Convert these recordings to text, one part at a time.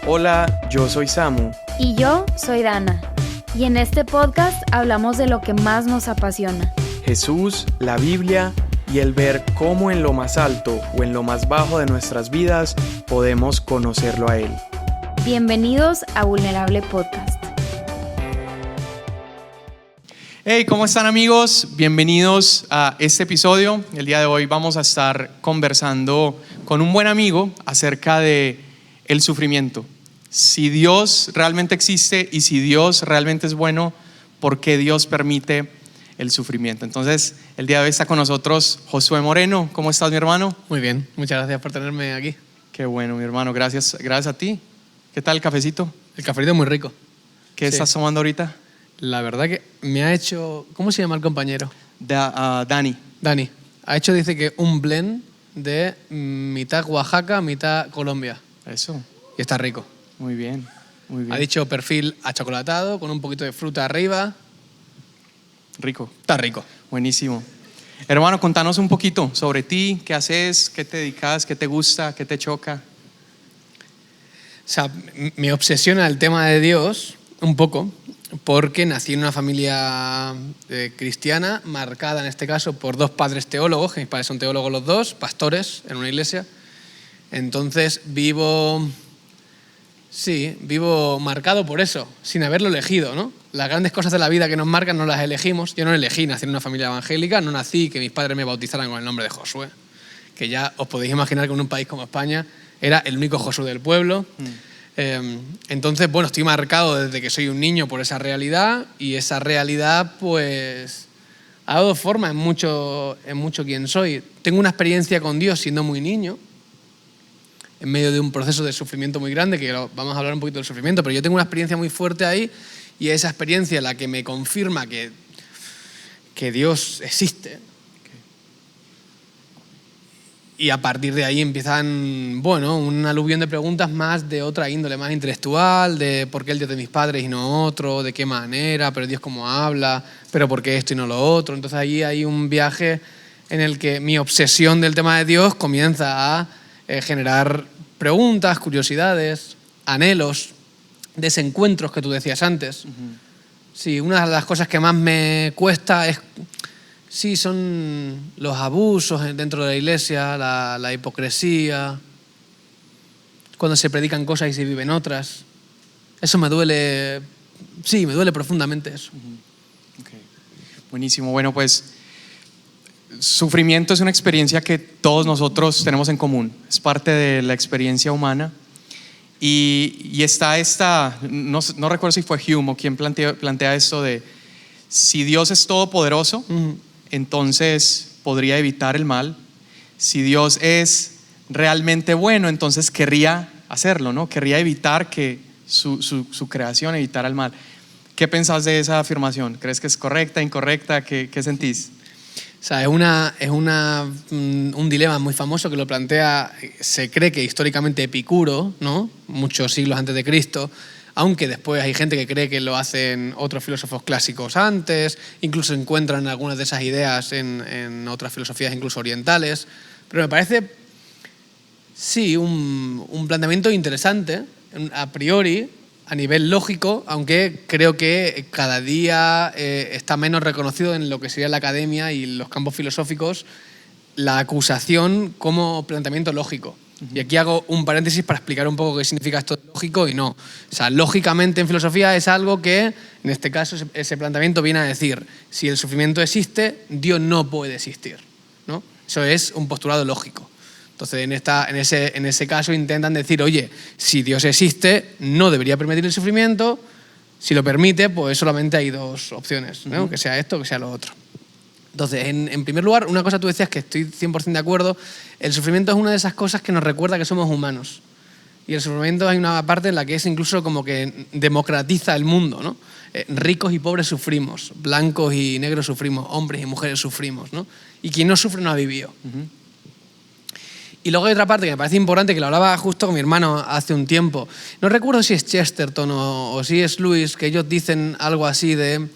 Hola, yo soy Samu. Y yo soy Dana. Y en este podcast hablamos de lo que más nos apasiona. Jesús, la Biblia y el ver cómo en lo más alto o en lo más bajo de nuestras vidas podemos conocerlo a Él. Bienvenidos a Vulnerable Podcast. Hey, ¿cómo están, amigos? Bienvenidos a este episodio. El día de hoy vamos a estar conversando con un buen amigo acerca de el sufrimiento. Si Dios realmente existe y si Dios realmente es bueno, ¿por qué Dios permite el sufrimiento? Entonces, el día de hoy está con nosotros Josué Moreno. ¿Cómo estás, mi hermano? Muy bien, muchas gracias por tenerme aquí. Qué bueno, mi hermano. Gracias a ti. ¿Qué tal el cafecito? El cafelito es muy rico. ¿Qué estás tomando ahorita? La verdad que me ha hecho... ¿Cómo se llama el compañero? Dani. Dani. Dice que un blend de mitad Oaxaca, mitad Colombia. Eso. Y está rico. Muy bien, muy bien. Ha dicho perfil achocolatado, con un poquito de fruta arriba. Rico. Está rico. Buenísimo. Hermano, contanos un poquito sobre ti, qué haces, qué te dedicas, qué te gusta, qué te choca. O sea, me obsesiona el tema de Dios un poco, porque nací en una familia cristiana, marcada en este caso por dos padres teólogos, que mis padres son teólogos los dos, pastores en una iglesia. Entonces vivo marcado por eso, sin haberlo elegido, ¿no? Las grandes cosas de la vida que nos marcan no las elegimos. Yo no elegí nacer en una familia evangélica, no nací que mis padres me bautizaran con el nombre de Josué, que ya os podéis imaginar que en un país como España era el único Josué del pueblo. Entonces, bueno, estoy marcado desde que soy un niño por esa realidad, y esa realidad pues ha dado forma en mucho quien soy. Tengo una experiencia con Dios siendo muy niño, en medio de un proceso de sufrimiento muy grande, que vamos a hablar un poquito del sufrimiento, pero yo tengo una experiencia muy fuerte ahí, y esa experiencia la que me confirma que Dios existe. Y a partir de ahí empiezan, bueno, un aluvión de preguntas más de otra índole, más intelectual, de por qué el Dios de mis padres y no otro, de qué manera, pero Dios cómo habla, pero por qué esto y no lo otro. Entonces ahí hay un viaje en el que mi obsesión del tema de Dios comienza a generar preguntas, curiosidades, anhelos, desencuentros que tú decías antes. Sí, una de las cosas que más me cuesta son los abusos dentro de la iglesia, la hipocresía, cuando se predican cosas y se viven otras. Eso me duele, me duele profundamente eso. Okay. Buenísimo. Bueno, pues sufrimiento es una experiencia que todos nosotros tenemos en común. Es parte de la experiencia humana. Y está no recuerdo si fue Hume o quien plantea esto de si Dios es todopoderoso, entonces podría evitar el mal. Si Dios es realmente bueno, entonces querría hacerlo, ¿no? Querría evitar que su creación evitara el mal. ¿Qué pensás de esa afirmación? ¿Crees que es correcta, incorrecta? ¿Qué sentís? O sea, es un dilema muy famoso que lo plantea, se cree que históricamente Epicuro, ¿no? Muchos siglos antes de Cristo, aunque después hay gente que cree que lo hacen otros filósofos clásicos antes, incluso encuentran algunas de esas ideas en otras filosofías incluso orientales. Pero me parece, un planteamiento interesante, a priori, a nivel lógico, aunque creo que cada día está menos reconocido en lo que sería la academia y los campos filosóficos la acusación como planteamiento lógico. Y aquí hago un paréntesis para explicar un poco qué significa esto de lógico y no. O sea, lógicamente en filosofía es algo que, en este caso, ese planteamiento viene a decir: si el sufrimiento existe, Dios no puede existir, ¿no? Eso es un postulado lógico. Entonces, en ese caso intentan decir: oye, si Dios existe, no debería permitir el sufrimiento. Si lo permite, pues solamente hay dos opciones, ¿no? Que sea esto o que sea lo otro. Entonces, en primer lugar, una cosa tú decías que estoy 100% de acuerdo: el sufrimiento es una de esas cosas que nos recuerda que somos humanos. Y el sufrimiento hay una parte en la que es incluso como que democratiza el mundo, ¿no? Ricos y pobres sufrimos, blancos y negros sufrimos, hombres y mujeres sufrimos, ¿no? Y quien no sufre no ha vivido. Y luego hay otra parte que me parece importante, que lo hablaba justo con mi hermano hace un tiempo. No recuerdo si es Chesterton o si es Lewis, que ellos dicen algo así de: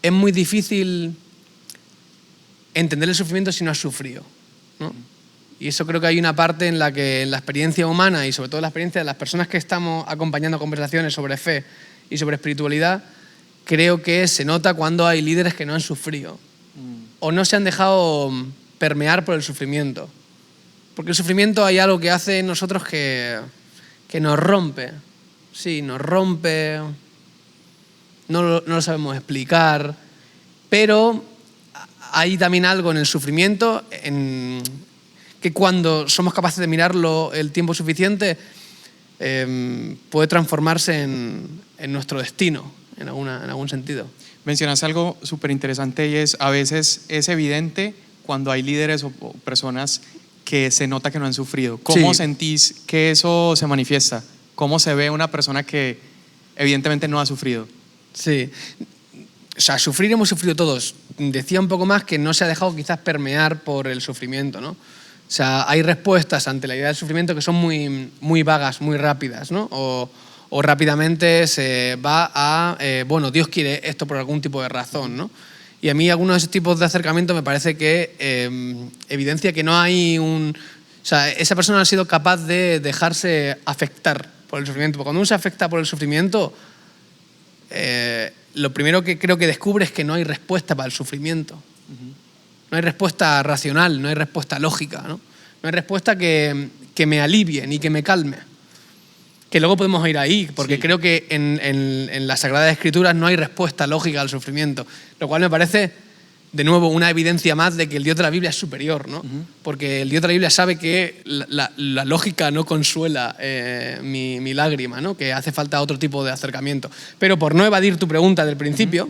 es muy difícil entender el sufrimiento si no has sufrido, ¿no? Y eso creo que hay una parte en la que en la experiencia humana y sobre todo en la experiencia de las personas que estamos acompañando conversaciones sobre fe y sobre espiritualidad, creo que se nota cuando hay líderes que no han sufrido o no se han dejado permear por el sufrimiento. Porque el sufrimiento hay algo que hace en nosotros que nos rompe. Sí, nos rompe, no lo sabemos explicar, pero hay también algo en el sufrimiento que cuando somos capaces de mirarlo el tiempo suficiente puede transformarse en nuestro destino, en algún sentido. Mencionaste algo súper interesante y es, a veces es evidente cuando hay líderes o personas que se nota que no han sufrido. ¿Cómo sentís que eso se manifiesta? ¿Cómo se ve una persona que evidentemente no ha sufrido? Sí, o sea, sufrir hemos sufrido todos. Decía un poco más que no se ha dejado quizás permear por el sufrimiento, ¿no? O sea, hay respuestas ante la idea del sufrimiento que son muy, muy vagas, muy rápidas, ¿no? O rápidamente se va a, bueno, Dios quiere esto por algún tipo de razón, ¿no? Y a mí algunos de esos tipos de acercamiento me parece que evidencia que no hay o sea, esa persona no ha sido capaz de dejarse afectar por el sufrimiento. Porque cuando uno se afecta por el sufrimiento, lo primero que creo que descubre es que no hay respuesta para el sufrimiento. No hay respuesta racional, no hay respuesta lógica, ¿no? No hay respuesta que me alivie ni que me calme. Que luego podemos ir ahí, porque creo que en las Sagradas Escrituras no hay respuesta lógica al sufrimiento, lo cual me parece, de nuevo, una evidencia más de que el Dios de la Biblia es superior, ¿no? Porque el Dios de la Biblia sabe que la lógica no consuela mi lágrima, ¿no? Que hace falta otro tipo de acercamiento. Pero por no evadir tu pregunta del principio,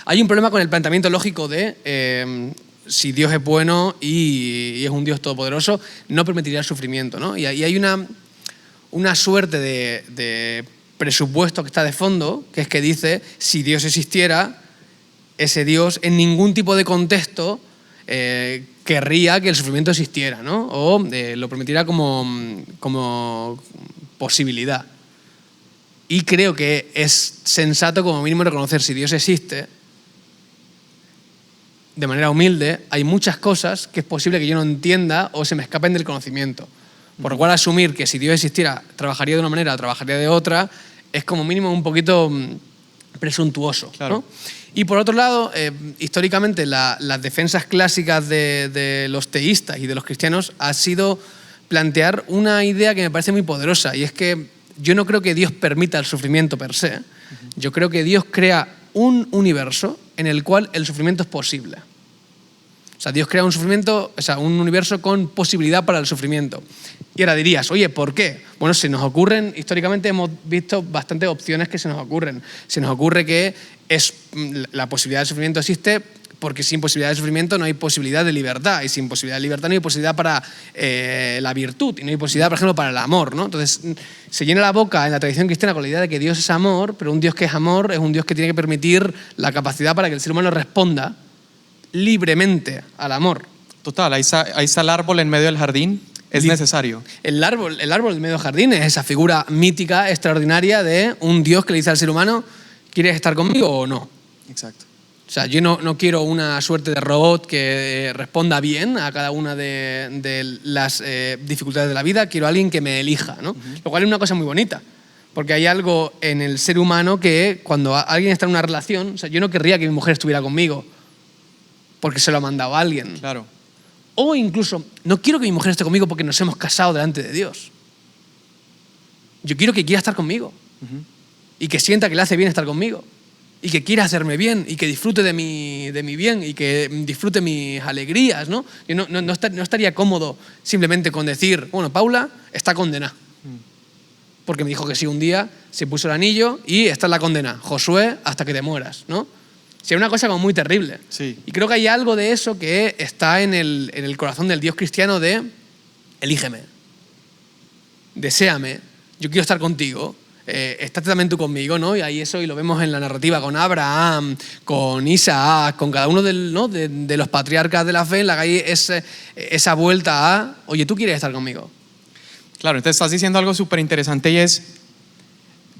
hay un problema con el planteamiento lógico de si Dios es bueno y es un Dios todopoderoso, no permitiría el sufrimiento, ¿no? Y hay una suerte de presupuesto que está de fondo, que es que dice, si Dios existiera, ese Dios en ningún tipo de contexto querría que el sufrimiento existiera, ¿no? O lo permitiría como posibilidad. Y creo que es sensato como mínimo reconocer si Dios existe, de manera humilde, hay muchas cosas que es posible que yo no entienda o se me escapen del conocimiento. Por lo cual asumir que si Dios existiera trabajaría de una manera o trabajaría de otra es como mínimo un poquito presuntuoso, claro, ¿no? Y por otro lado, históricamente las defensas clásicas de los teístas y de los cristianos ha sido plantear una idea que me parece muy poderosa, y es que yo no creo que Dios permita el sufrimiento per se. Yo creo que Dios crea un universo en el cual el sufrimiento es posible. O sea, Dios crea un universo con posibilidad para el sufrimiento. Y ahora dirías, oye, ¿por qué? Bueno, se nos ocurren, históricamente hemos visto bastantes opciones que se nos ocurren. Se nos ocurre que la posibilidad de sufrimiento existe porque sin posibilidad de sufrimiento no hay posibilidad de libertad, y sin posibilidad de libertad no hay posibilidad para la virtud, y no hay posibilidad, por ejemplo, para el amor, ¿no? Entonces, se llena la boca en la tradición cristiana con la idea de que Dios es amor, pero un Dios que es amor es un Dios que tiene que permitir la capacidad para que el ser humano responda libremente al amor. Total, ahí está el árbol en medio del jardín, es necesario. El árbol en medio del jardín es esa figura mítica, extraordinaria de un Dios que le dice al ser humano, ¿quieres estar conmigo o no? Exacto. O sea, yo no quiero una suerte de robot que responda bien a cada una de las dificultades de la vida, quiero a alguien que me elija, ¿no? Lo cual es una cosa muy bonita, porque hay algo en el ser humano que cuando alguien está en una relación, o sea, yo no querría que mi mujer estuviera conmigo porque se lo ha mandado a alguien. Claro. O incluso, no quiero que mi mujer esté conmigo porque nos hemos casado delante de Dios. Yo quiero que quiera estar conmigo y que sienta que le hace bien estar conmigo y que quiera hacerme bien y que disfrute de mi bien y que disfrute mis alegrías, ¿no? Yo no estaría cómodo simplemente con decir, bueno, Paula está condenada porque me dijo que sí un día, se puso el anillo y esta es la condena, Josué, hasta que te mueras, ¿no? Sería una cosa como muy terrible. Sí. Y creo que hay algo de eso que está en el corazón del Dios cristiano de elígeme, deséame, yo quiero estar contigo, estate también tú conmigo, ¿no? Y ahí eso, y lo vemos en la narrativa con Abraham, con Isaac, con cada uno de los patriarcas de la fe, en la que hay esa vuelta a, oye, tú quieres estar conmigo. Claro, entonces estás diciendo algo súper interesante y es,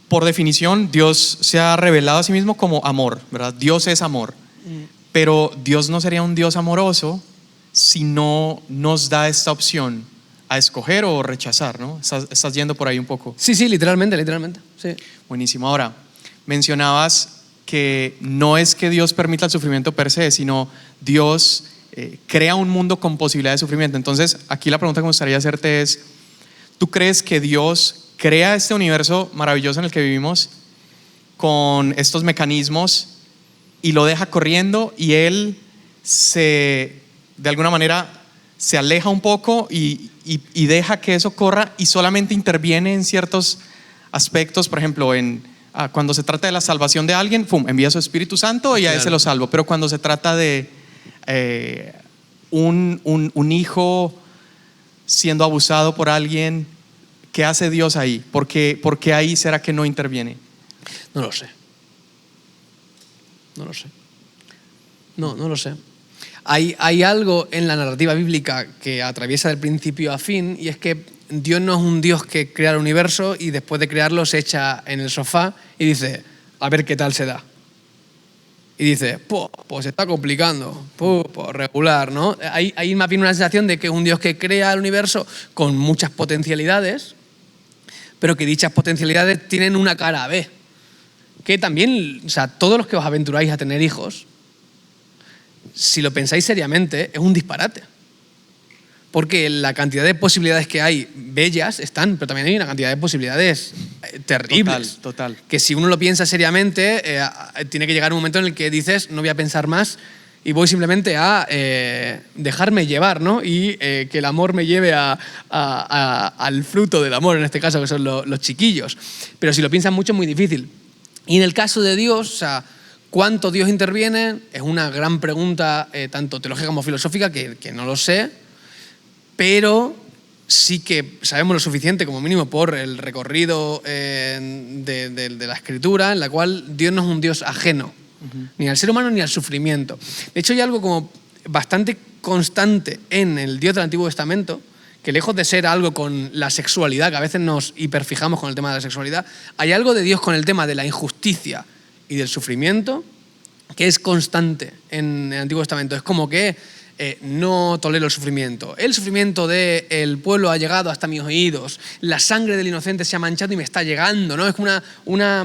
por definición, Dios se ha revelado a sí mismo como amor, ¿verdad? Dios es amor. Pero Dios no sería un Dios amoroso si no nos da esta opción a escoger o rechazar, ¿no? Estás yendo por ahí un poco. Sí, literalmente, sí. Buenísimo. Ahora, mencionabas que no es que Dios permita el sufrimiento per se, sino Dios crea un mundo con posibilidad de sufrimiento. Entonces, aquí la pregunta que me gustaría hacerte es, ¿tú crees que Dios crea este universo maravilloso en el que vivimos con estos mecanismos y lo deja corriendo y Él de alguna manera se aleja un poco y deja que eso corra y solamente interviene en ciertos aspectos? Por ejemplo, cuando se trata de la salvación de alguien, envía su Espíritu Santo y a ese lo salvo. Pero cuando se trata de un hijo siendo abusado por alguien, ¿qué hace Dios ahí? ¿Por qué ahí será que no interviene? No lo sé. No lo sé. Hay algo en la narrativa bíblica que atraviesa del principio a fin, y es que Dios no es un Dios que crea el universo y después de crearlo se echa en el sofá y dice, a ver qué tal se da. Y dice, pues se está complicando, pues regular, ¿no? Hay más bien una sensación de que es un Dios que crea el universo con muchas potencialidades, pero que dichas potencialidades tienen una cara B. Que también, o sea, todos los que os aventuráis a tener hijos, si lo pensáis seriamente, es un disparate. Porque la cantidad de posibilidades que hay, bellas, están, pero también hay una cantidad de posibilidades terribles. Total. Que si uno lo piensa seriamente, tiene que llegar un momento en el que dices, no voy a pensar más y voy simplemente a dejarme llevar, ¿no? Y que el amor me lleve al fruto del amor, en este caso, que son los chiquillos. Pero si lo piensas mucho, es muy difícil. Y en el caso de Dios, o sea, ¿cuánto Dios interviene? Es una gran pregunta, tanto teológica como filosófica, que no lo sé, pero sí que sabemos lo suficiente, como mínimo, por el recorrido de la Escritura, en la cual Dios no es un Dios ajeno, ni al ser humano ni al sufrimiento. De hecho, hay algo como bastante constante en el Dios del Antiguo Testamento, que lejos de ser algo con la sexualidad, que a veces nos hiperfijamos con el tema de la sexualidad, hay algo de Dios con el tema de la injusticia y del sufrimiento que es constante en el Antiguo Testamento. Es como que no tolero el sufrimiento. El sufrimiento del pueblo ha llegado hasta mis oídos. La sangre del inocente se ha manchado y me está llegando, ¿no? Es como una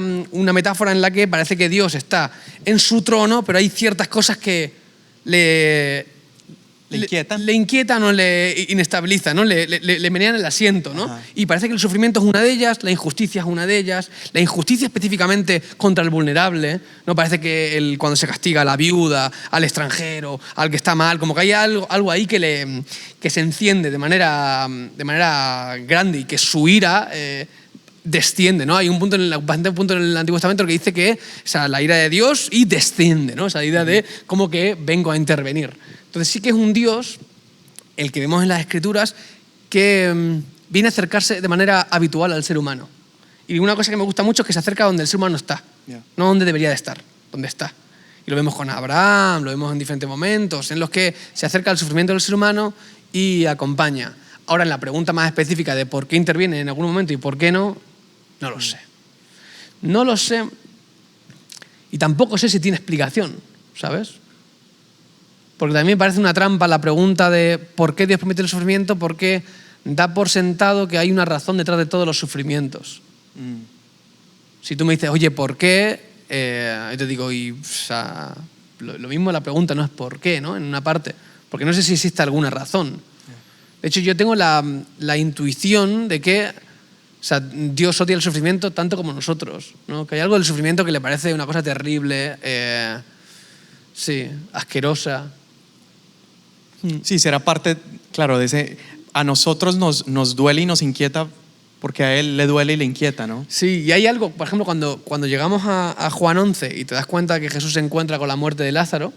metáfora en la que parece que Dios está en su trono, pero hay ciertas cosas que le inquietan o le inestabilizan, ¿no? Le menean el asiento, ¿no? Ajá. Y parece que el sufrimiento es una de ellas, la injusticia es una de ellas, la injusticia específicamente contra el vulnerable, ¿no? Parece que cuando se castiga a la viuda, al extranjero, al que está mal, como que hay algo ahí que se enciende de manera grande y que su ira desciende, ¿no? Hay bastante punto en el Antiguo Testamento que dice que, o sea, la ira de Dios y desciende, ¿no? Esa idea de como que vengo a intervenir. Entonces sí que es un Dios, el que vemos en las Escrituras, que viene a acercarse de manera habitual al ser humano. Y una cosa que me gusta mucho es que se acerca donde el ser humano está, no donde debería de estar, donde está. Y lo vemos con Abraham, lo vemos en diferentes momentos, en los que se acerca al sufrimiento del ser humano y acompaña. Ahora, en la pregunta más específica de por qué interviene en algún momento y por qué no lo sé. No lo sé y tampoco sé si tiene explicación, ¿sabes? Porque también me parece una trampa la pregunta de por qué Dios permite el sufrimiento, porque da por sentado que hay una razón detrás de todos los sufrimientos. Si tú me dices, oye, ¿por qué? Yo te digo, o sea, lo mismo la pregunta no es por qué, ¿no? En una parte, porque no sé si existe alguna razón. De hecho, yo tengo la intuición de que, o sea, Dios odia el sufrimiento tanto como nosotros, ¿no? Que hay algo del sufrimiento que le parece una cosa terrible, asquerosa. Sí, será parte, claro, de ese. A nosotros nos duele y nos inquieta porque a él le duele y le inquieta, ¿no? Sí, y hay algo, por ejemplo, cuando llegamos a Juan 11 y te das cuenta que Jesús se encuentra con la muerte de Lázaro,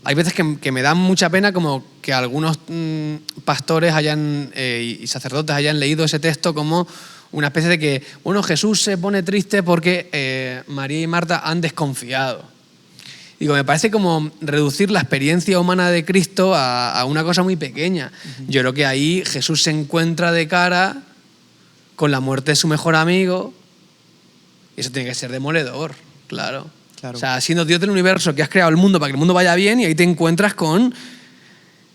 hay veces que me dan mucha pena como que algunos pastores y sacerdotes hayan leído ese texto como una especie de que, bueno, Jesús se pone triste porque María y Marta han desconfiado. Digo, me parece como reducir la experiencia humana de Cristo a una cosa muy pequeña. Yo creo que ahí Jesús se encuentra de cara con la muerte de su mejor amigo y eso tiene que ser demoledor, claro. O sea, siendo Dios del universo que has creado el mundo para que el mundo vaya bien y ahí te encuentras con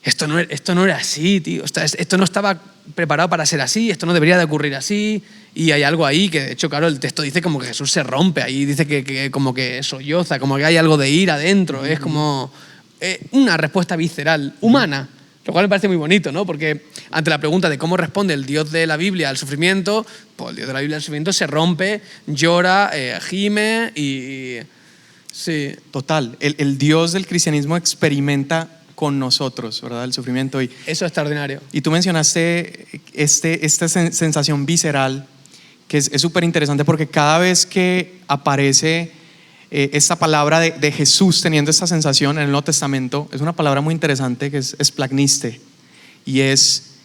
esto no era así, tío. Esto no estaba preparado para ser así, esto no debería de ocurrir así. Y hay algo ahí que, de hecho, claro, el texto dice como que Jesús se rompe ahí, dice que como que solloza, como que hay algo de ira adentro. Es como una respuesta visceral, humana, lo cual me parece muy bonito, ¿no? Porque ante la pregunta de cómo responde el Dios de la Biblia al sufrimiento, pues el Dios de la Biblia al sufrimiento se rompe, llora, gime y... Sí. Total, el Dios del cristianismo experimenta con nosotros, ¿verdad? El sufrimiento. Eso es extraordinario. Y tú mencionaste esta sensación visceral, que es súper interesante porque cada vez que aparece esta palabra de Jesús teniendo esta sensación en el Nuevo Testamento, es una palabra muy interesante que es esplagniste. Y es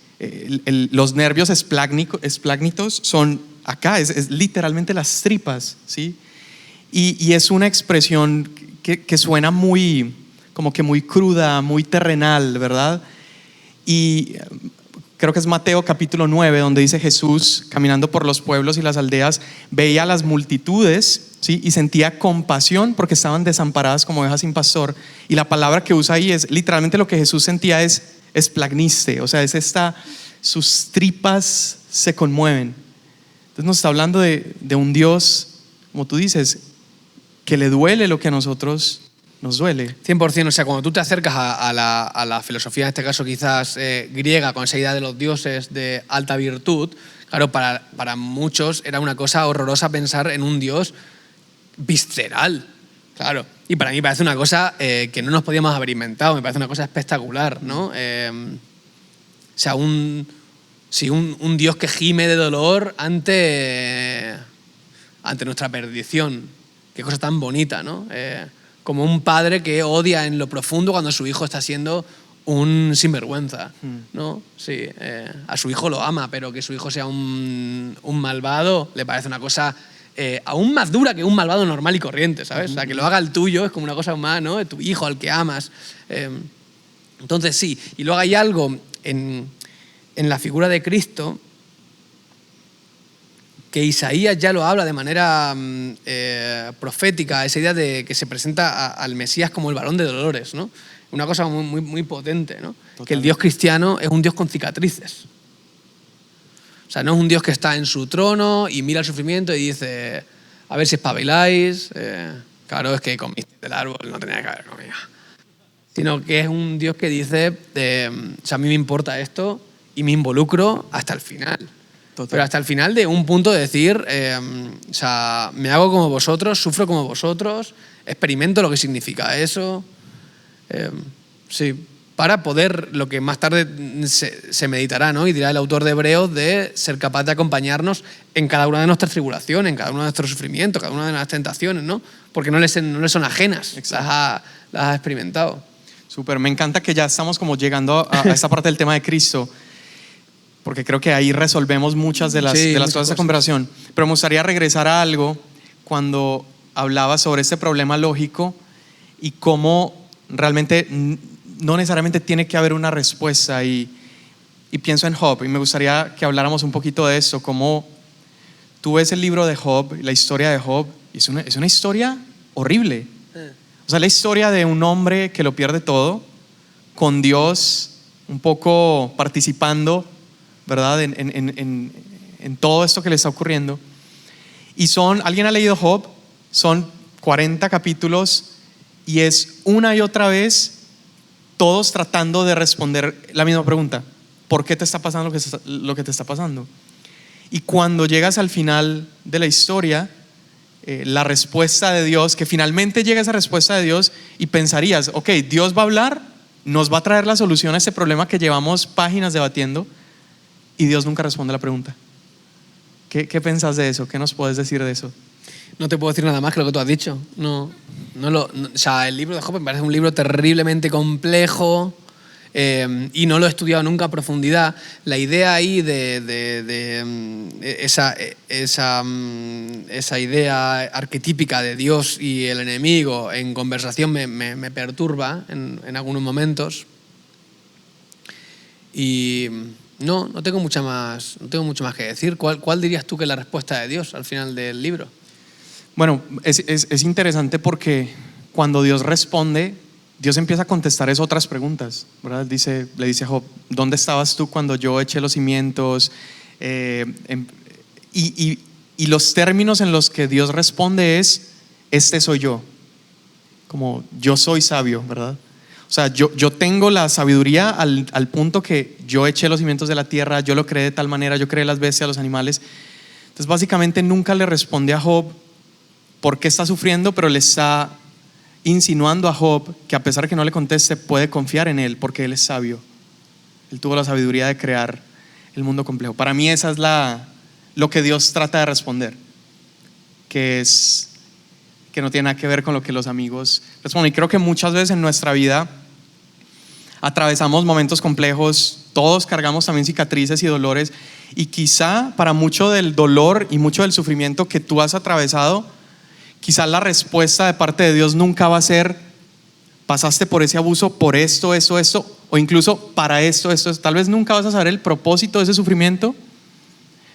los nervios esplagnitos son acá, es literalmente las tripas, ¿sí? Y es una expresión que suena muy, como que muy cruda, muy terrenal, ¿verdad? Y creo que es Mateo capítulo 9, donde dice Jesús, caminando por los pueblos y las aldeas, veía a las multitudes, ¿sí? Y sentía compasión porque estaban desamparadas como ovejas sin pastor. Y la palabra que usa ahí es literalmente lo que Jesús sentía es esplagniste, o sea, sus tripas se conmueven. Entonces nos está hablando de un Dios, como tú dices, que le duele lo que a nosotros nos duele. 100%, o sea, cuando tú te acercas a la filosofía, en este caso quizás griega, con esa idea de los dioses de alta virtud, claro, para muchos era una cosa horrorosa pensar en un Dios visceral, claro. Y para mí me parece una cosa que no nos podíamos haber inventado, me parece una cosa espectacular, ¿no? O sea, un Dios que gime de dolor ante nuestra perdición. Qué cosa tan bonita, ¿no? Como un padre que odia en lo profundo cuando su hijo está siendo un sinvergüenza, ¿no? Sí, a su hijo lo ama, pero que su hijo sea un malvado le parece una cosa aún más dura que un malvado normal y corriente, ¿sabes? O sea, que lo haga el tuyo es como una cosa más, ¿no? De tu hijo al que amas. Entonces sí, y luego hay algo en la figura de Cristo que Isaías ya lo habla de manera profética, esa idea de que se presenta al Mesías como el varón de dolores, ¿no? Una cosa muy, muy, muy potente, ¿no? Totalmente. Que el Dios cristiano es un Dios con cicatrices. O sea, no es un Dios que está en su trono y mira el sufrimiento y dice, a ver si espabiláis, claro, es que comiste del árbol, no tenía que haber comido. Sino que es un Dios que dice, o sea, a mí me importa esto y me involucro hasta el final. Total. Pero hasta el final de un punto de decir, o sea, me hago como vosotros, sufro como vosotros, experimento lo que significa eso. Sí, para poder, lo que más tarde se meditará, ¿no? Y dirá el autor de Hebreos, de ser capaz de acompañarnos en cada una de nuestras tribulaciones, en cada uno de nuestros sufrimientos, cada una de nuestras tentaciones, ¿no? Porque no les son ajenas, las ha experimentado. Súper, me encanta que ya estamos como llegando a esta parte del tema de Cristo, porque creo que ahí resolvemos muchas de las cosas de esta conversación. Pero me gustaría regresar a algo cuando hablaba sobre este problema lógico y cómo realmente no necesariamente tiene que haber una respuesta. Y pienso en Job, y me gustaría que habláramos un poquito de eso, cómo tú ves el libro de Job, la historia de Job, y es una historia horrible. O sea, la historia de un hombre que lo pierde todo, con Dios un poco participando, ¿verdad? En todo esto que le está ocurriendo. Y ¿alguien ha leído Job? Son 40 capítulos y es una y otra vez todos tratando de responder la misma pregunta. ¿Por qué te está pasando lo que te está pasando? Y cuando llegas al final de la historia, la respuesta de Dios, que finalmente llega esa respuesta de Dios y pensarías, ok, Dios va a hablar, nos va a traer la solución a este problema que llevamos páginas debatiendo, y Dios nunca responde la pregunta. ¿Qué pensás de eso? ¿Qué nos puedes decir de eso? No te puedo decir nada más que lo que tú has dicho. O sea, el libro de Job me parece un libro terriblemente complejo y no lo he estudiado nunca a profundidad. La idea ahí de esa idea arquetípica de Dios y el enemigo en conversación me perturba en algunos momentos. Y no tengo mucho más que decir. ¿Cuál dirías tú que es la respuesta de Dios al final del libro? Bueno, es interesante porque cuando Dios responde, Dios empieza a contestar es otras preguntas, ¿verdad? Le dice a Job, ¿dónde estabas tú cuando yo eché los cimientos? Y los términos en los que Dios responde es, este soy yo, como yo soy sabio, ¿verdad? O sea, yo tengo la sabiduría al punto que yo eché los cimientos de la tierra, yo lo creé de tal manera, yo creé las bestias, los animales. Entonces básicamente nunca le responde a Job por qué está sufriendo, pero le está insinuando a Job que a pesar de que no le conteste, puede confiar en él porque él es sabio. Él tuvo la sabiduría de crear el mundo complejo. Para mí esa es lo que Dios trata de responder, que no tiene nada que ver con lo que los amigos responden. Y creo que muchas veces en nuestra vida atravesamos momentos complejos, todos cargamos también cicatrices y dolores, y quizá para mucho del dolor y mucho del sufrimiento que tú has atravesado, quizá la respuesta de parte de Dios nunca va a ser, pasaste por ese abuso por esto, o incluso para esto. Tal vez nunca vas a saber el propósito de ese sufrimiento,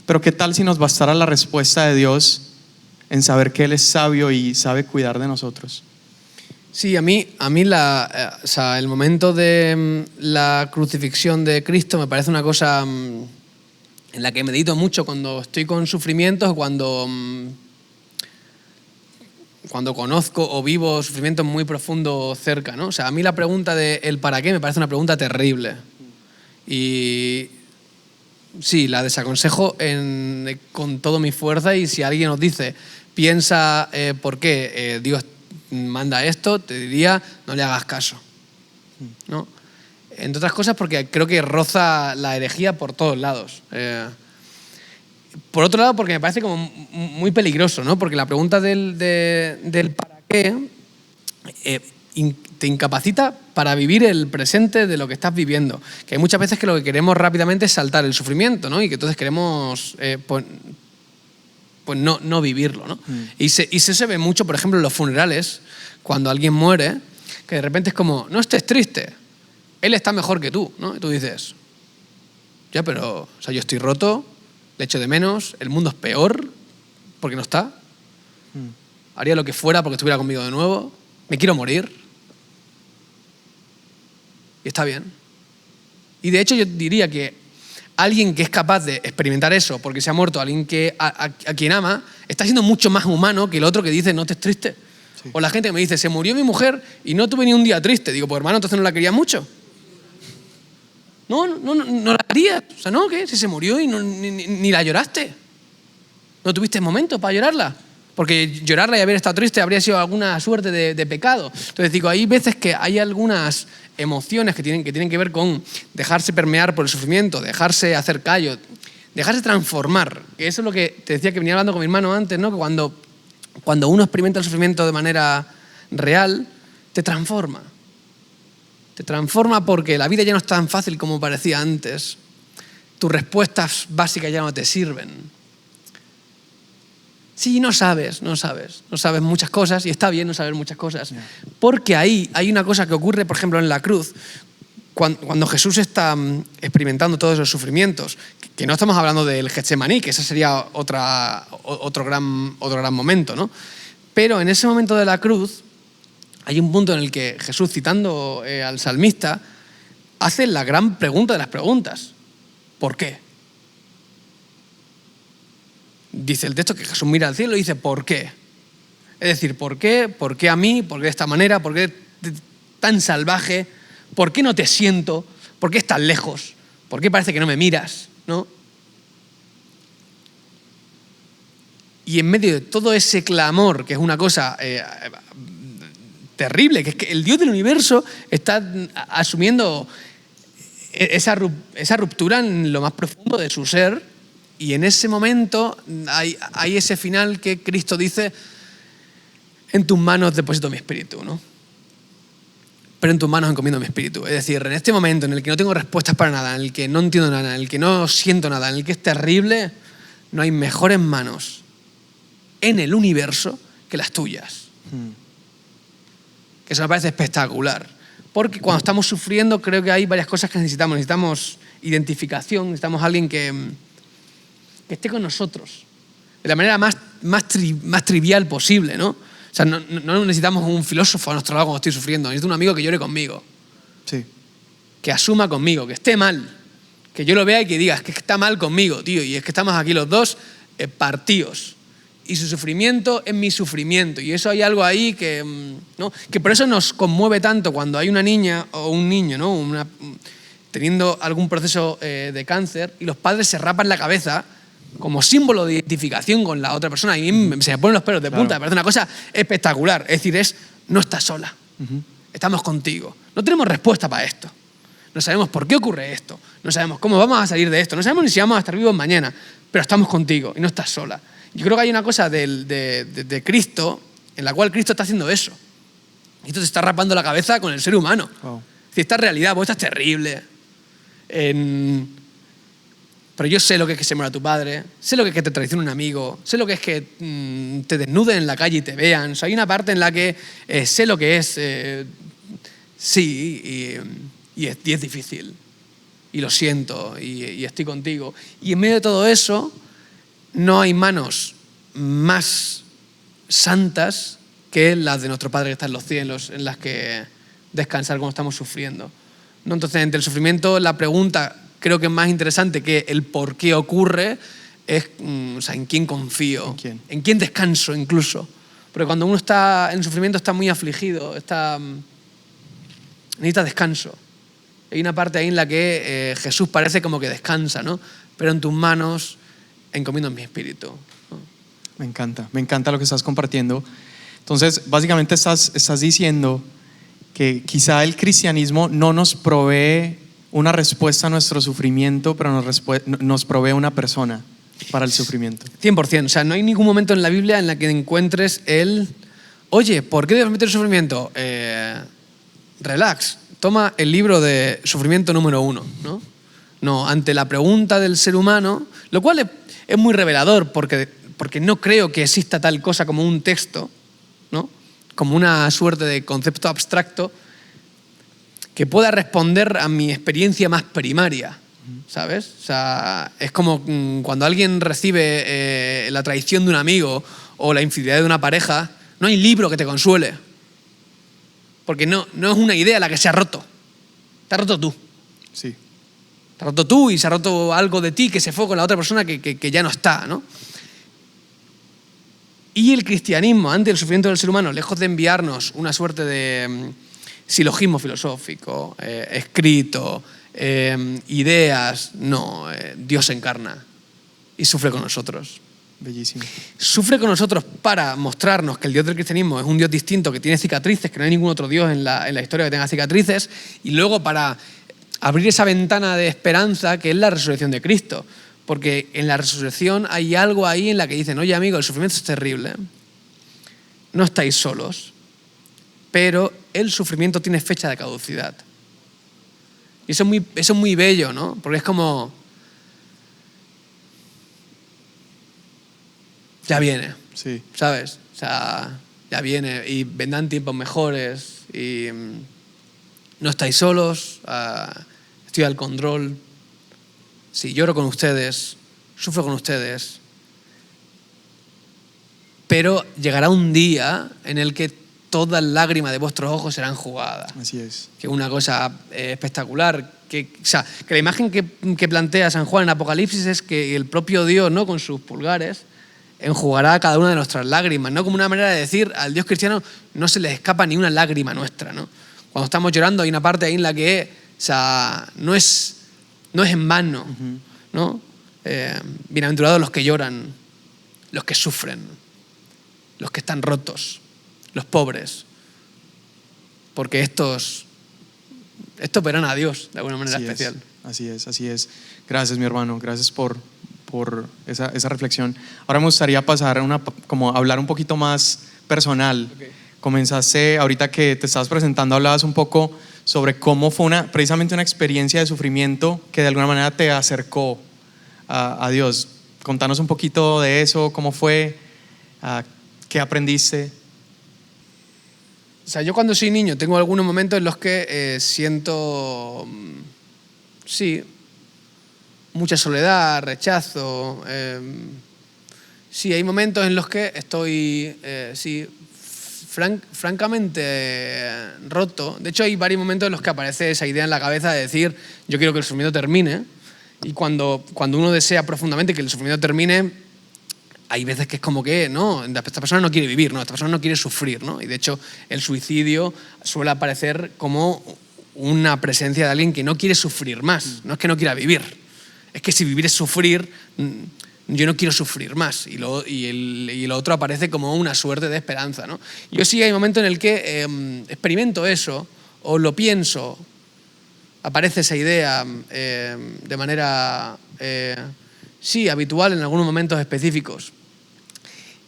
pero ¿qué tal si nos bastara la respuesta de Dios en saber que Él es sabio y sabe cuidar de nosotros? Sí, a mí el momento de la crucifixión de Cristo me parece una cosa en la que medito mucho cuando estoy con sufrimientos o cuando conozco o vivo sufrimientos muy profundos cerca, ¿no? O sea, a mí la pregunta de el para qué me parece una pregunta terrible. Y sí, la desaconsejo con toda mi fuerza, y si alguien nos dice, piensa por qué Dios manda esto, te diría, no le hagas caso, ¿no? Entre otras cosas porque creo que roza la herejía por todos lados. Por otro lado, porque me parece como muy peligroso, ¿no? Porque la pregunta del para qué te incapacita para vivir el presente de lo que estás viviendo. Que hay muchas veces que lo que queremos rápidamente es saltar el sufrimiento, ¿no? Y que entonces queremos pues no vivirlo, ¿no? Y se ve mucho, por ejemplo, en los funerales, cuando alguien muere, que de repente es como, no estés triste, él está mejor que tú, ¿no? Y tú dices, ya, pero, o sea, yo estoy roto, le echo de menos, el mundo es peor porque no está, haría lo que fuera porque estuviera conmigo de nuevo, me quiero morir, y está bien. Y de hecho yo diría que alguien que es capaz de experimentar eso porque se ha muerto, alguien a quien ama, está siendo mucho más humano que el otro que dice no estés triste. Sí. O la gente que me dice, se murió mi mujer y no tuve ni un día triste. Digo, pues hermano, entonces no la querías mucho. No la querías. O sea, no, ¿qué? Si se murió y ni la lloraste. No tuviste momento para llorarla. Porque llorarla y haber estado triste habría sido alguna suerte de pecado. Entonces digo, hay veces que hay algunas emociones que tienen que ver con dejarse permear por el sufrimiento, dejarse hacer callo, dejarse transformar. Que eso es lo que te decía que venía hablando con mi hermano antes, ¿no? Que cuando uno experimenta el sufrimiento de manera real, te transforma. Te transforma porque la vida ya no es tan fácil como parecía antes. Tus respuestas básicas ya no te sirven. Sí, no sabes muchas cosas, y está bien no saber muchas cosas, porque ahí hay una cosa que ocurre, por ejemplo, en la cruz, cuando Jesús está experimentando todos esos sufrimientos, que no estamos hablando del Getsemaní, que ese sería otro gran momento, ¿no? Pero en ese momento de la cruz hay un punto en el que Jesús, citando al salmista, hace la gran pregunta de las preguntas: ¿por qué? Dice el texto que Jesús mira al cielo y dice, ¿por qué? Es decir, ¿por qué? ¿Por qué a mí? ¿Por qué de esta manera? ¿Por qué tan salvaje? ¿Por qué no te siento? ¿Por qué estás lejos? ¿Por qué parece que no me miras? ¿No? Y en medio de todo ese clamor, que es una cosa terrible, que es que el Dios del universo está asumiendo esa ruptura en lo más profundo de su ser. Y en ese momento hay ese final que Cristo dice, en tus manos deposito mi espíritu, ¿no? Pero en tus manos encomiendo mi espíritu. Es decir, en este momento en el que no tengo respuestas para nada, en el que no entiendo nada, en el que no siento nada, en el que es terrible, no hay mejores manos en el universo que las tuyas. Que eso me parece espectacular. Porque cuando estamos sufriendo creo que hay varias cosas que necesitamos. Necesitamos identificación, necesitamos alguien que esté con nosotros de la manera más trivial posible, ¿no? O sea, no necesitamos un filósofo a nuestro lado cuando estoy sufriendo. Necesito un amigo que llore conmigo, Sí. que asuma conmigo, que esté mal, que yo lo vea y que diga, es que está mal conmigo, tío, y es que estamos aquí los dos partidos. Y su sufrimiento es mi sufrimiento. Y eso hay algo ahí que, ¿no? Que por eso nos conmueve tanto cuando hay una niña o un niño, ¿no? Teniendo algún proceso de cáncer y los padres se rapan la cabeza como símbolo de identificación con la otra persona. Y se me ponen los pelos de punta. Me parece una cosa espectacular. Es decir, no estás sola. Estamos contigo. No tenemos respuesta para esto. No sabemos por qué ocurre esto. No sabemos cómo vamos a salir de esto. No sabemos ni si vamos a estar vivos mañana. Pero estamos contigo y no estás sola. Yo creo que hay una cosa de Cristo en la cual Cristo está haciendo eso. Y esto se está rapando la cabeza con el ser humano. Wow. Es decir, esta realidad, pues esta es terrible. Pero yo sé lo que es que se muera tu padre, sé lo que es que te traicione un amigo, sé lo que es que te desnuden en la calle y te vean. O sea, hay una parte en la que sé lo que es, sí, y es difícil. Y lo siento, y estoy contigo. Y en medio de todo eso, no hay manos más santas que las de nuestro Padre que está en los cielos, en las que descansar cuando estamos sufriendo. ¿No? Entonces, entre el sufrimiento, la pregunta creo que es más interesante que el por qué ocurre es, o sea, ¿en quién confío? ¿En quién? ¿En quién descanso incluso? Porque cuando uno está en sufrimiento está muy afligido, necesita descanso. Hay una parte ahí en la que Jesús parece como que descansa, ¿no? Pero en tus manos encomiendo mi espíritu, ¿no? Me encanta lo que estás compartiendo. Entonces, básicamente estás diciendo que quizá el cristianismo no nos provee una respuesta a nuestro sufrimiento, pero nos provee una persona para el sufrimiento. 100%. O sea, no hay ningún momento en la Biblia en la que encuentres oye, ¿por qué debes meter el sufrimiento? Relax, toma el libro de sufrimiento número 1, ¿no? No, ante la pregunta del ser humano, lo cual es muy revelador porque no creo que exista tal cosa como un texto, ¿no? Como una suerte de concepto abstracto que pueda responder a mi experiencia más primaria, ¿sabes? O sea, es como cuando alguien recibe la traición de un amigo o la infidelidad de una pareja, no hay libro que te consuele, porque no es una idea la que se ha roto, te has roto tú. Sí. Te has roto tú y se ha roto algo de ti que se fue con la otra persona que ya no está, ¿no? Y el cristianismo, ante el sufrimiento del ser humano, lejos de enviarnos una suerte de silogismo filosófico, escrito, ideas, no, Dios se encarna y sufre con nosotros. Bellísimo. Sufre con nosotros para mostrarnos que el Dios del cristianismo es un Dios distinto, que tiene cicatrices, que no hay ningún otro Dios en la historia que tenga cicatrices, y luego para abrir esa ventana de esperanza que es la resurrección de Cristo. Porque en la resurrección hay algo ahí en la que dicen, oye amigo, el sufrimiento es terrible, no estáis solos, pero el sufrimiento tiene fecha de caducidad. Y eso es muy bello, ¿no? Porque es como, ya viene, Sí. ¿sabes? O sea, ya viene y vendrán tiempos mejores y no estáis solos, estoy al control. Sí, lloro con ustedes, sufro con ustedes, pero llegará un día en el que toda lágrima de vuestros ojos será enjugada. Así es. Que es una cosa espectacular. Que la imagen que plantea San Juan en Apocalipsis es que el propio Dios, ¿no?, con sus pulgares, enjugará cada una de nuestras lágrimas, ¿no? Como una manera de decir, al Dios cristiano no se le escapa ni una lágrima nuestra, ¿no? Cuando estamos llorando hay una parte ahí en la que, o sea, no es en vano, ¿no? Bienaventurados los que lloran, los que sufren, los que están rotos, los pobres, porque estos verán a Dios de alguna manera especial. Así es. Gracias, mi hermano. Gracias por esa reflexión. Ahora me gustaría pasar como hablar un poquito más personal. Okay. Comenzaste, ahorita que te estabas presentando, hablabas un poco sobre cómo fue precisamente una experiencia de sufrimiento que de alguna manera te acercó a Dios. Contanos un poquito de eso, cómo fue, qué aprendiste. O sea, yo cuando soy niño tengo algunos momentos en los que siento, sí, mucha soledad, rechazo. Sí, hay momentos en los que estoy, sí, francamente roto. De hecho, hay varios momentos en los que aparece esa idea en la cabeza de decir, yo quiero que el sufrimiento termine. Y cuando uno desea profundamente que el sufrimiento termine, hay veces que es como que, no, esta persona no quiere vivir, no, esta persona no quiere sufrir, ¿no? Y de hecho, el suicidio suele aparecer como una presencia de alguien que no quiere sufrir más. No es que no quiera vivir, es que si vivir es sufrir, yo no quiero sufrir más. Y lo otro aparece como una suerte de esperanza, ¿no? Yo sí hay momentos en el que experimento eso, o lo pienso, aparece esa idea de manera, sí, habitual en algunos momentos específicos.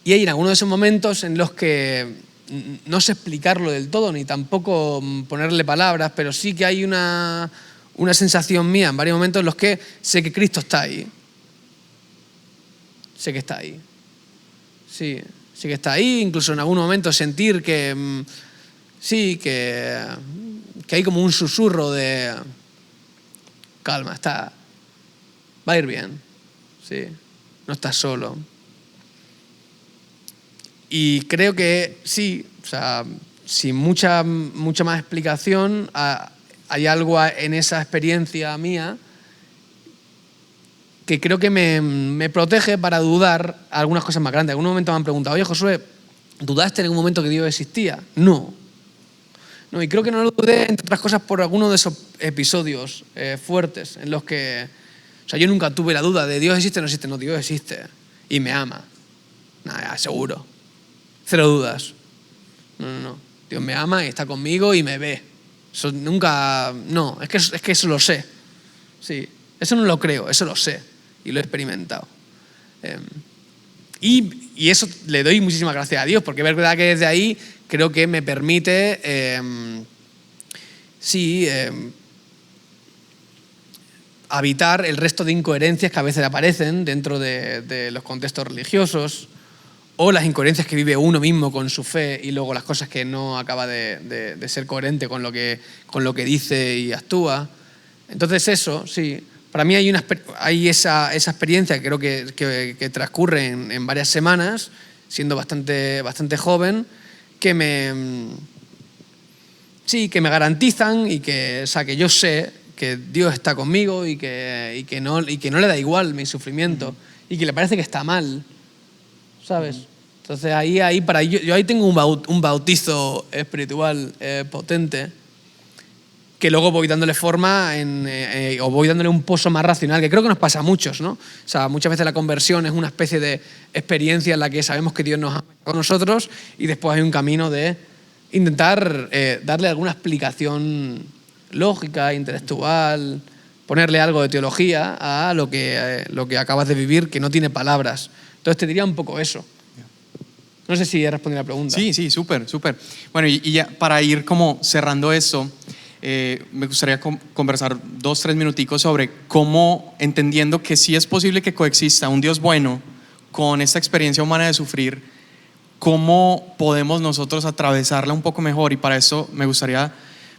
Y hay en algunos de esos momentos en los que no sé explicarlo del todo, ni tampoco ponerle palabras, pero sí que hay una sensación mía en varios momentos en los que sé que Cristo está ahí. Sé que está ahí. Sí, sé que está ahí, incluso en algún momento sentir que sí, que hay como un susurro de calma, va a ir bien, sí, no estás solo. Y creo que sí, o sea, sin mucha más explicación, hay algo en esa experiencia mía que creo que me protege para dudar algunas cosas más grandes. En algún momento me han preguntado, oye, Josué, ¿dudaste en algún momento que Dios existía? No, y creo que no lo dudé, entre otras cosas, por alguno de esos episodios fuertes en los que, o sea, yo nunca tuve la duda de Dios existe o no existe. No, Dios existe y me ama. Nada, seguro. Cero dudas. No. Dios me ama y está conmigo y me ve. Eso nunca... No, es que eso lo sé. Sí, eso no lo creo, eso lo sé y lo he experimentado. Y eso le doy muchísimas gracias a Dios, porque es verdad que desde ahí creo que me permite, habitar el resto de incoherencias que a veces aparecen dentro de los contextos religiosos, o las incoherencias que vive uno mismo con su fe y luego las cosas que no acaba de ser coherente con lo que dice y actúa. Entonces eso, sí, para mí hay esa experiencia que creo que transcurre en varias semanas, siendo bastante joven, que me garantizan y que yo sé que Dios está conmigo y que no le da igual mi sufrimiento y que le parece que está mal, ¿sabes? Entonces ahí yo ahí tengo un bautizo espiritual potente, que luego voy dándole forma o voy dándole un pozo más racional, que creo que nos pasa a muchos, ¿no? O sea, muchas veces la conversión es una especie de experiencia en la que sabemos que Dios nos ama con nosotros y después hay un camino de intentar darle alguna explicación lógica, intelectual, ponerle algo de teología a lo que acabas de vivir, que no tiene palabras. Entonces te diría un poco eso. No sé si he respondido a la pregunta. Sí, súper. Bueno, y ya para ir como cerrando esto, me gustaría conversar 2-3 minuticos sobre cómo, entendiendo que sí es posible que coexista un Dios bueno con esta experiencia humana de sufrir, cómo podemos nosotros atravesarla un poco mejor. Y para eso me gustaría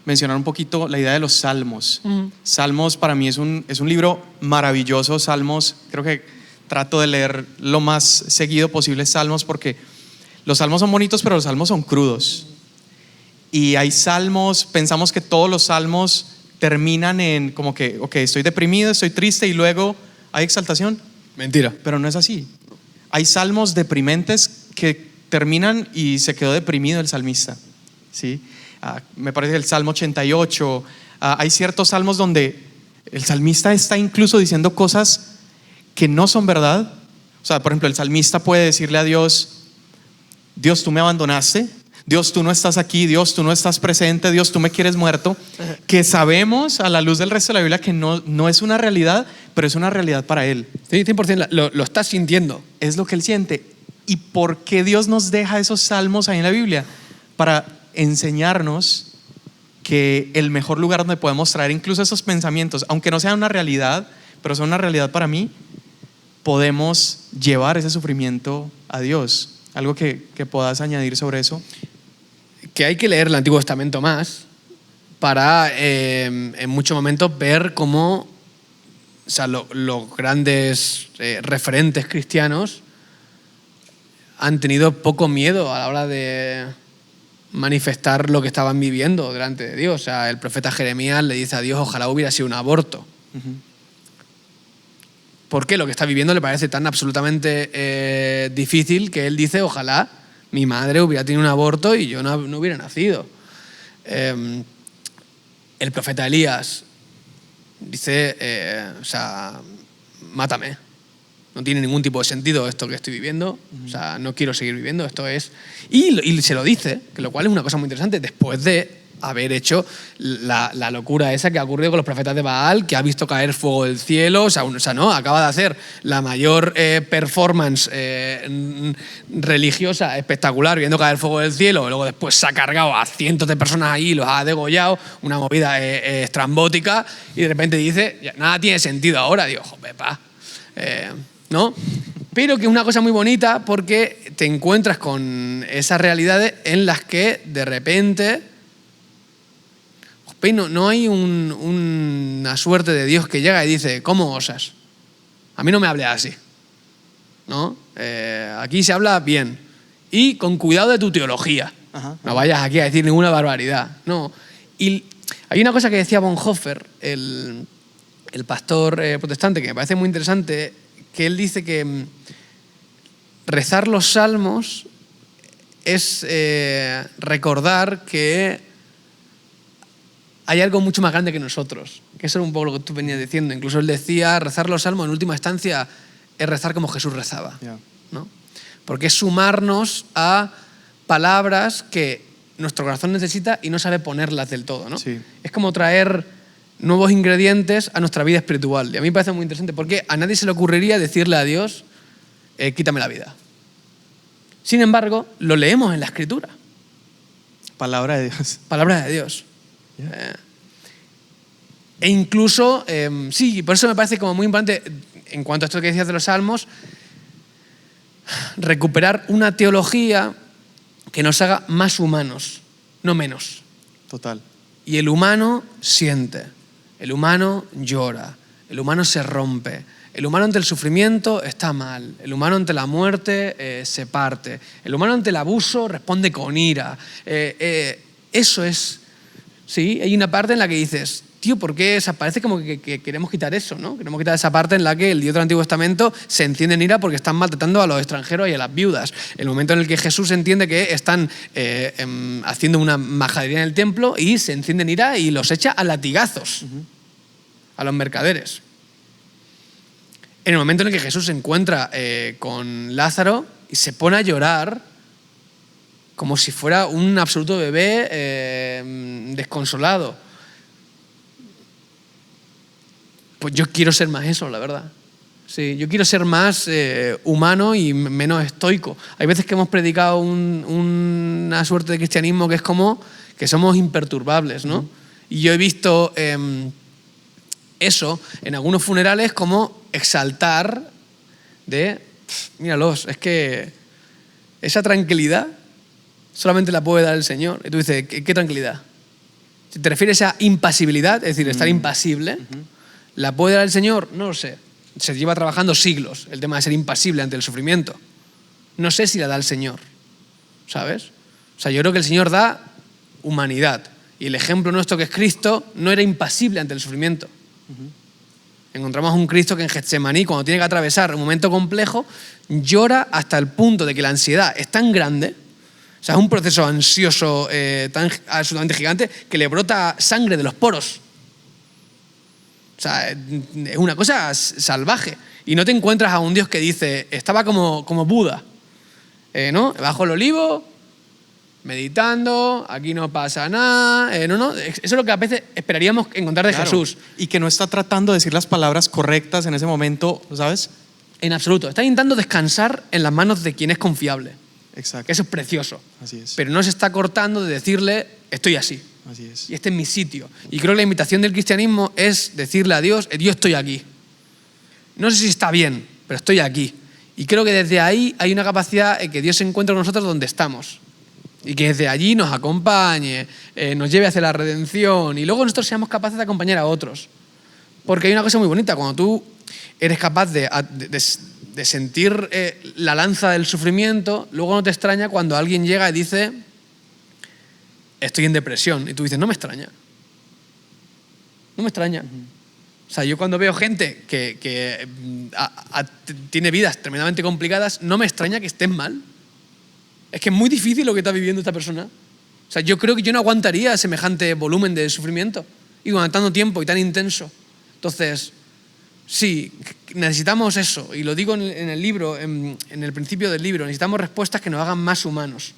mencionar un poquito la idea de los Salmos. Salmos para mí es un libro maravilloso. Salmos, creo que trato de leer lo más seguido posible Salmos, porque los Salmos son bonitos, pero los Salmos son crudos. Y hay salmos, pensamos que todos los salmos terminan en como que, ok, estoy deprimido, estoy triste y luego hay exaltación. Mentira. Pero no es así. Hay salmos deprimentes que terminan y se quedó deprimido el salmista, ¿sí? Me parece que el Salmo 88, hay ciertos salmos donde el salmista está incluso diciendo cosas que no son verdad. O sea, por ejemplo, el salmista puede decirle a Dios, Dios, tú me abandonaste, Dios, tú no estás aquí, Dios, tú no estás presente, Dios, tú me quieres muerto, que sabemos a la luz del resto de la Biblia que no es una realidad, pero es una realidad para él. Sí, 100%, lo estás sintiendo. Es lo que él siente. ¿Y por qué Dios nos deja esos salmos ahí en la Biblia? Para enseñarnos que el mejor lugar donde podemos traer incluso esos pensamientos, aunque no sean una realidad, pero son una realidad para mí, podemos llevar ese sufrimiento a Dios. ¿Algo que puedas añadir sobre eso? Que hay que leer el Antiguo Testamento más para en muchos momentos ver cómo, o sea, los grandes referentes cristianos han tenido poco miedo a la hora de manifestar lo que estaban viviendo delante de Dios. O sea, el profeta Jeremías le dice a Dios, ojalá hubiera sido un aborto. ¿Por qué? Lo que está viviendo le parece tan absolutamente difícil que él dice, ojalá mi madre hubiera tenido un aborto y yo no hubiera nacido. El profeta Elías dice, o sea, mátame. No tiene ningún tipo de sentido esto que estoy viviendo. O sea, no quiero seguir viviendo. Esto es... Y se lo dice, que lo cual es una cosa muy interesante, después de haber hecho la locura esa que ha ocurrido con los profetas de Baal, que ha visto caer fuego del cielo. O sea, no, acaba de hacer la mayor performance religiosa espectacular, viendo caer fuego del cielo. Luego después se ha cargado a cientos de personas ahí, los ha degollado, una movida estrambótica, y de repente dice, ya, nada tiene sentido ahora. Digo, joder, pa. ¿No? Pero que es una cosa muy bonita porque te encuentras con esas realidades en las que de repente no hay una suerte de Dios que llega y dice, ¿cómo osas? A mí no me hables así, ¿no? Aquí se habla bien y con cuidado de tu teología. No vayas aquí a decir ninguna barbaridad. No. Y hay una cosa que decía Bonhoeffer, el pastor protestante, que me parece muy interesante, que él dice que rezar los salmos es recordar que hay algo mucho más grande que nosotros, que eso es un poco lo que tú venías diciendo. Incluso él decía, rezar los salmos en última instancia es rezar como Jesús rezaba, ¿no? Porque es sumarnos a palabras que nuestro corazón necesita y no sabe ponerlas del todo, ¿no? Sí. Es como traer nuevos ingredientes a nuestra vida espiritual. Y a mí me parece muy interesante porque a nadie se le ocurriría decirle a Dios, quítame la vida. Sin embargo, lo leemos en la Escritura. Palabra de Dios. Palabra de Dios. E incluso, sí, por eso me parece como muy importante, en cuanto a esto que decías de los salmos, recuperar una teología que nos haga más humanos, no menos. Total. Y el humano siente, el humano llora, el humano se rompe, el humano ante el sufrimiento está mal, el humano ante la muerte se parte, el humano ante el abuso responde con ira. Eso es, sí, hay una parte en la que dices, tío, ¿por qué? Parece como que queremos quitar eso, ¿no? Queremos quitar esa parte en la que el Dios del Antiguo Testamento se enciende en ira porque están maltratando a los extranjeros y a las viudas. El momento en el que Jesús entiende que están haciendo una majadería en el templo y se enciende en ira y los echa a latigazos a los mercaderes. En el momento en el que Jesús se encuentra con Lázaro y se pone a llorar como si fuera un absoluto bebé desconsolado. Pues yo quiero ser más eso, la verdad. Sí, yo quiero ser más humano y menos estoico. Hay veces que hemos predicado una suerte de cristianismo que es como que somos imperturbables, ¿no? Y yo he visto eso en algunos funerales como exaltar de, míralos, es que esa tranquilidad solamente la puede dar el Señor. Y tú dices, ¿qué tranquilidad? Si te refieres a impasibilidad, es decir, estar impasible, ¿la puede dar el Señor? No lo sé. Se lleva trabajando siglos el tema de ser impasible ante el sufrimiento. No sé si la da el Señor, ¿sabes? O sea, yo creo que el Señor da humanidad. Y el ejemplo nuestro, que es Cristo, no era impasible ante el sufrimiento. Encontramos un Cristo que en Getsemaní, cuando tiene que atravesar un momento complejo, llora hasta el punto de que la ansiedad es tan grande, o sea, es un proceso ansioso tan absolutamente gigante, que le brota sangre de los poros. O sea, es una cosa salvaje. Y no te encuentras a un Dios que dice, estaba como Buda, ¿no? Bajo el olivo, meditando, aquí no pasa nada. Eso es lo que a veces esperaríamos encontrar de Jesús. Y que no está tratando de decir las palabras correctas en ese momento, ¿sabes? En absoluto. Está intentando descansar en las manos de quien es confiable. Exacto. Eso es precioso. Así es. Pero no se está cortando de decirle, estoy así. Así es. Y este es mi sitio. Y creo que la invitación del cristianismo es decirle a Dios, yo estoy aquí. No sé si está bien, pero estoy aquí. Y creo que desde ahí hay una capacidad que Dios se encuentra con nosotros donde estamos. Y que desde allí nos acompañe, nos lleve hacia la redención. Y luego nosotros seamos capaces de acompañar a otros. Porque hay una cosa muy bonita. Cuando tú eres capaz de sentir la lanza del sufrimiento, luego no te extraña cuando alguien llega y dice, estoy en depresión. Y tú dices, no me extraña. No me extraña. O sea, yo cuando veo gente que tiene vidas tremendamente complicadas, no me extraña que estén mal. Es que es muy difícil lo que está viviendo esta persona. O sea, yo creo que yo no aguantaría semejante volumen de sufrimiento y durante tanto tiempo y tan intenso. Entonces, sí, necesitamos eso. Y lo digo en el libro, en el principio del libro. Necesitamos respuestas que nos hagan más humanos.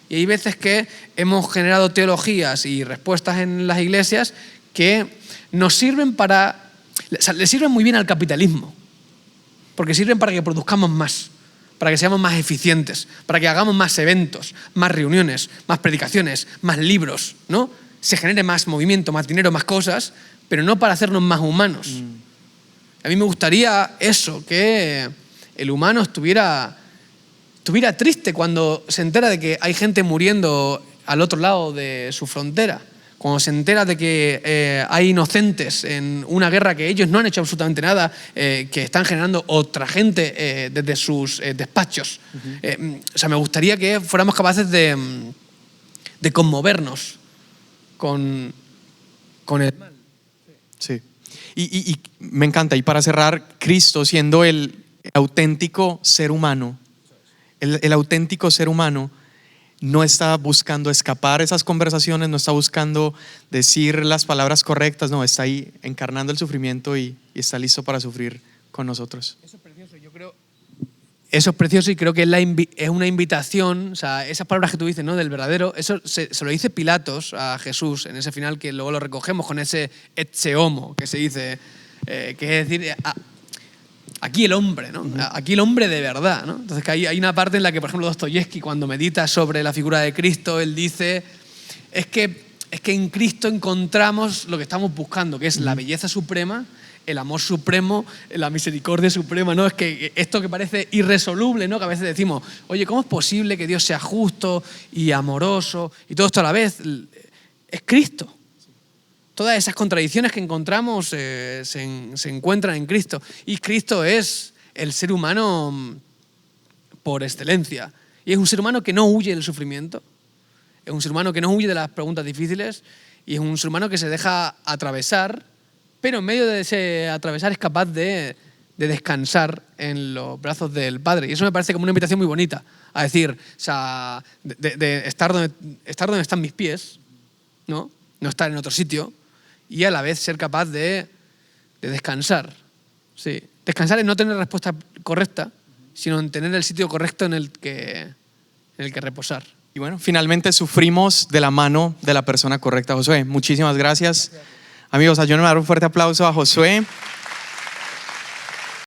Y hay veces que hemos generado teologías y respuestas en las iglesias que nos sirven para... O sea, le sirven muy bien al capitalismo. Porque sirven para que produzcamos más, para que seamos más eficientes, para que hagamos más eventos, más reuniones, más predicaciones, más libros, ¿no? Se genere más movimiento, más dinero, más cosas, pero no para hacernos más humanos. A mí me gustaría eso, que el humano estuviera triste cuando se entera de que hay gente muriendo al otro lado de su frontera, cuando se entera de que hay inocentes en una guerra que ellos no han hecho absolutamente nada, que están generando otra gente desde sus despachos. O sea, me gustaría que fuéramos capaces de conmovernos con el mal. Sí. Y me encanta. Y para cerrar, Cristo siendo el auténtico ser humano, el auténtico ser humano no está buscando escapar esas conversaciones, no está buscando decir las palabras correctas, no, está ahí encarnando el sufrimiento y está listo para sufrir con nosotros. Eso es precioso, yo creo. Eso es precioso y creo que es una invitación, o sea, esas palabras que tú dices, ¿no? Del verdadero, eso se lo dice Pilatos a Jesús en ese final que luego lo recogemos con ese ecce homo que se dice, que es decir, aquí el hombre, ¿no? Aquí el hombre de verdad, ¿no? Entonces que hay una parte en la que, por ejemplo, Dostoyevsky, cuando medita sobre la figura de Cristo, él dice, es que en Cristo encontramos lo que estamos buscando, que es la belleza suprema, el amor supremo, la misericordia suprema, ¿no? Es que esto que parece irresoluble, ¿no? Que a veces decimos, oye, ¿cómo es posible que Dios sea justo y amoroso y todo esto a la vez? Es Cristo. Todas esas contradicciones que encontramos se encuentran en Cristo. Y Cristo es el ser humano por excelencia. Y es un ser humano que no huye del sufrimiento. Es un ser humano que no huye de las preguntas difíciles. Y es un ser humano que se deja atravesar, pero en medio de ese atravesar es capaz de descansar en los brazos del Padre. Y eso me parece como una invitación muy bonita. A decir, o sea, de estar donde están mis pies, ¿no? No estar en otro sitio. Y a la vez ser capaz de descansar. Sí. Descansar es no tener respuesta correcta, sino en tener el sitio correcto en el que reposar. Y bueno, finalmente sufrimos de la mano de la persona correcta, Josué. Muchísimas gracias. Amigos, ayúdenme a dar un fuerte aplauso a Josué.